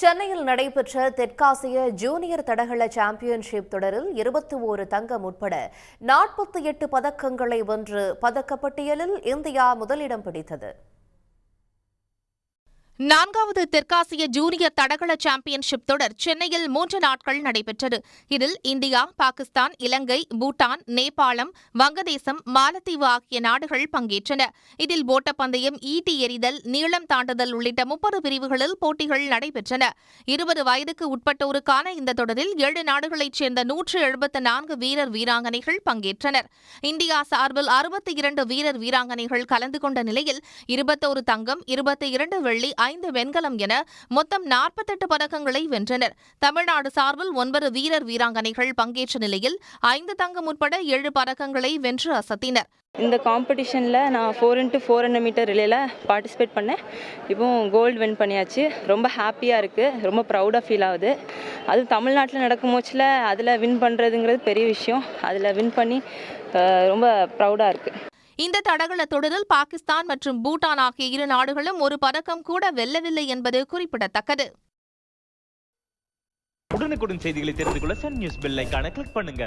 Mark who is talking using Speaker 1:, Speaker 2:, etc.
Speaker 1: சென்னையில் நடைபெற்ற தெற்காசிய ஜூனியர் தடகள சாம்பியன்ஷிப் தொடரில் 21 தங்கம் உட்பட 48 பதக்கங்களை வென்று பதக்கப்பட்டியலில் இந்தியா முதலிடம் பிடித்தது.
Speaker 2: 4வது தெற்காசிய ஜூனியர் தடகள சாம்பியன்ஷிப் தொடர் சென்னையில் 3 நாட்கள் நடைபெற்றது. இதில் இந்தியா, பாகிஸ்தான், இலங்கை, பூட்டான், நேபாளம், வங்கதேசம், மாலத்தீவு ஆகிய நாடுகள் பங்கேற்றன. இதில் ஓட்டப்பந்தயம், ஈட்டி எறிதல், நீளம் தாண்டுதல் உள்ளிட்ட 30 பிரிவுகளில் போட்டிகள் நடைபெற்றன. 20 வயதுக்கு உட்பட்டோருக்கான இந்த தொடரில் 7 நாடுகளைச் சேர்ந்த 174 வீரர் வீராங்கனைகள் பங்கேற்றனர். இந்தியா சார்பில் 62 வீரர் வீராங்கனைகள் கலந்து கொண்ட நிலையில் 21 தங்கம், 22 வெள்ளி, 5 வெண்கலம் என மொத்தம் 48 பதக்கங்களை வென்றனர். தமிழ்நாடு சார்பில் 9 வீரர் வீராங்கனைகள் பங்கேற்ற நிலையில் 5 தங்கம் உட்பட 7 பதக்கங்களை வென்று அசத்தினர்.
Speaker 3: இந்த காம்படிஷனில் நான் 4x400 மீட்டர் ரிலேல பார்ட்டிசிபேட் பண்ணேன். இப்போ கோல்டு வின் பண்ணியாச்சு. ரொம்ப ஹாப்பியாக இருக்குது, ரொம்ப ப்ரௌடாக ஃபீல் ஆகுது. அது தமிழ்நாட்டில் நடக்கும் போச்சில் அதில் வின் பண்ணுறதுங்கிறது பெரிய விஷயம். அதில் வின் பண்ணி ரொம்ப ப்ரௌடாக இருக்குது.
Speaker 2: இந்த தடகள தொடரில் பாகிஸ்தான் மற்றும் பூட்டான் ஆகிய 2 நாடுகளும் ஒரு பதக்கம் கூட வெல்லவில்லை என்பது குறிப்பிடத்தக்கது.
Speaker 4: உடனுக்குடன் செய்திகளை தெரிந்து கொள்ள சன் நியூஸ் பெல் ஐகானை கிளிக் பண்ணுங்க.